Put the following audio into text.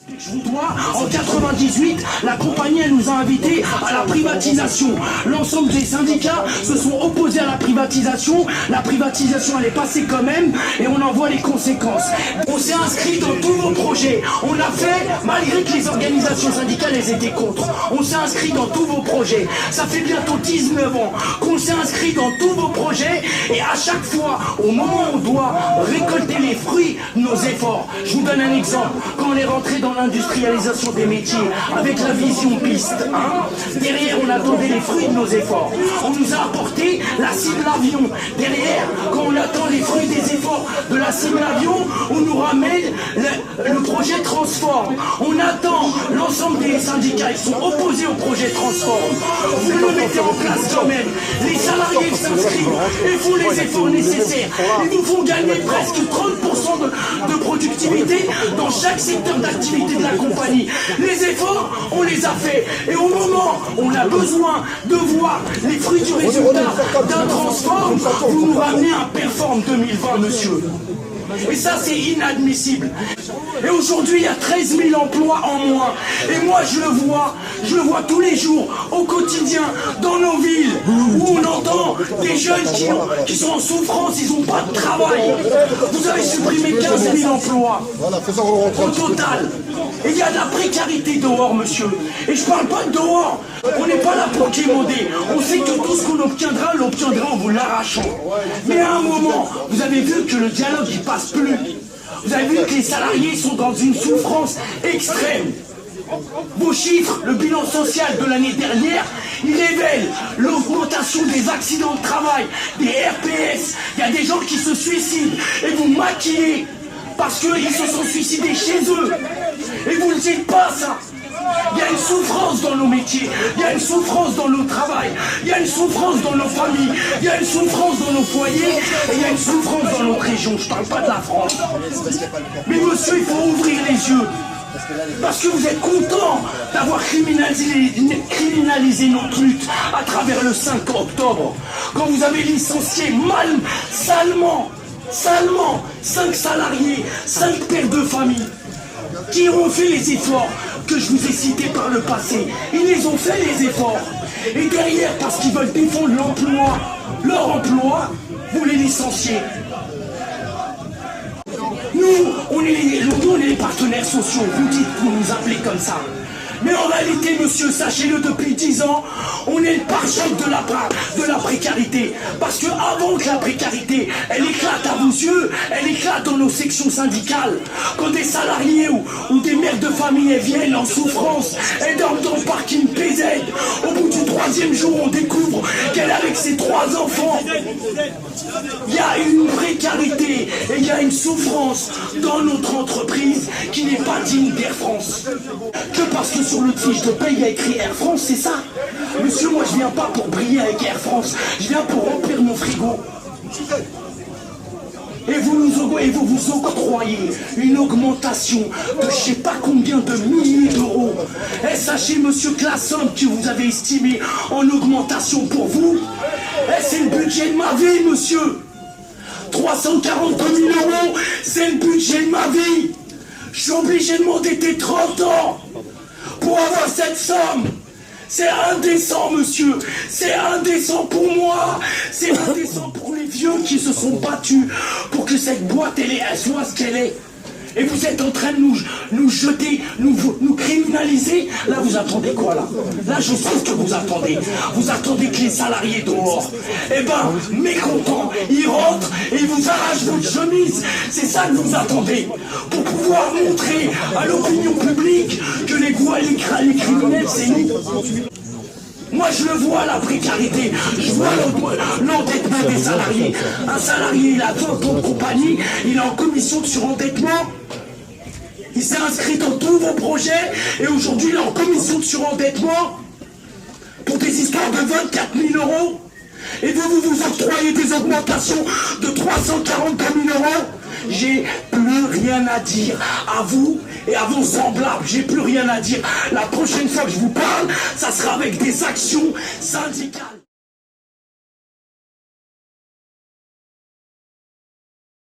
Je vous dois, en 98, la compagnie elle nous a invités à la privatisation. L'ensemble des syndicats se sont opposés à la privatisation. La privatisation elle est passée quand même et on en voit les conséquences. On s'est inscrit dans tous vos projets. On a fait, malgré que les organisations syndicales elles étaient contre. On s'est inscrit dans tous vos projets. Ça fait bientôt 19 ans qu'on s'est inscrit dans tous vos projets et à chaque fois, au moment où on doit récolter les fruits de nos efforts. Je vous donne un exemple. Quand on est rentré dans l'industrialisation des métiers, avec la vision piste 1, derrière on attendait les fruits de nos efforts. On nous a apporté la cible avion. Derrière, quand on attend les fruits des efforts de la cible avion, on nous ramène le projet Transform. On attend l'ensemble des syndicats, ils sont opposés au projet Transform. Vous le mettez en place quand même. Les salariés s'inscrivent et font les efforts nécessaires. Ils nous font gagner presque 30% de productivité dans chaque secteur d'activité de la compagnie. Les efforts, on les a faits. Et au moment où on a besoin de voir les fruits du résultat d'un Transform, vous nous ramenez un Perform 2020, monsieur. Et ça, c'est inadmissible. Et aujourd'hui, il y a 13 000 emplois en moins. Et moi, je le vois tous les jours, au quotidien, dans nos villes, où on entend des jeunes qui sont en souffrance, ils n'ont pas de travail. Vous avez supprimé 15 000 emplois au total. Et il y a de la précarité dehors, monsieur. Et je parle pas de dehors. On n'est pas là pour quémander. On sait que tout ce qu'on obtiendra, l'obtiendra en vous l'arrachant. Mais à un moment, vous avez vu que le dialogue, il passe plus. Vous avez vu que les salariés sont dans une souffrance extrême. Vos chiffres, le bilan social de l'année dernière, il révèle l'augmentation des accidents de travail, des RPS. Il y a des gens qui se suicident et vous maquillez parce qu'ils se sont suicidés chez eux. Et vous ne dites pas ça. Il y a une souffrance dans nos métiers, il y a une souffrance dans nos travail, il y a une souffrance dans nos familles, il y a une souffrance dans nos foyers, et il y a une souffrance dans notre région. Je ne parle pas de la France. Mais monsieur, il faut ouvrir les yeux. Parce que vous êtes content d'avoir criminalisé notre lutte à travers le 5 octobre. Quand vous avez licencié salement 5 salariés, 5 pères de famille qui ont fait les efforts que je vous ai cités par le passé. Ils les ont fait les efforts. Et derrière, parce qu'ils veulent défendre l'emploi, leur emploi, vous les licenciez. Nous, on est les partenaires sociaux. Vous dites que vous nous appelez comme ça. Mais en réalité, monsieur, sachez-le, depuis 10 ans, on est le pare-choc de la précarité. Parce que avant que la précarité, elle éclate à vos yeux, elle éclate dans nos sections syndicales. Quand des salariés ou des mères de famille viennent en souffrance, elles dorment dans le parking PZ. Au bout du 3e jour, on découvre qu'elle est avec ses 3 enfants. Il y a une précarité et il y a une souffrance dans notre entreprise qui n'est pas digne d'Air France. Que parce que sur le fiche de paye, il y a écrit Air France, c'est ça? Monsieur, moi je viens pas pour briller avec Air France, je viens pour remplir mon frigo. Et vous vous octroyez une augmentation de je sais pas combien de milliers d'euros. Et sachez, monsieur, que la somme que vous avez estimée en augmentation pour vous, c'est le budget de ma vie, monsieur. 342 000 euros, c'est le budget de ma vie. Je suis obligé de m'endetter 30 ans pour avoir cette somme. C'est indécent, monsieur. C'est indécent pour moi. C'est indécent pour les vieux qui se sont battus pour que cette boîte, elle soit ce qu'elle est. Et vous êtes en train de nous jeter, nous criminaliser. Là, vous attendez quoi, là? Là, je sais ce que vous attendez. Vous attendez que les salariés dehors, eh ben, mécontents, ils rentrent et ils vous arrachent votre chemise. C'est ça que vous attendez. Pour pouvoir montrer à l'opinion publique que les criminels, c'est nous. Moi, je le vois, la précarité. Je vois l'endettement des salariés. Un salarié, il a 20 ans de compagnie, il est en commission de surendettement. Il s'est inscrit dans tous vos projets et aujourd'hui, il est en commission de surendettement pour des histoires de 24 000 euros. Et vous octroyez des augmentations de 342 000 euros. J'ai plus rien à dire à vous et à vos semblables. J'ai plus rien à dire. La prochaine fois que je vous parle, ça sera avec des actions syndicales.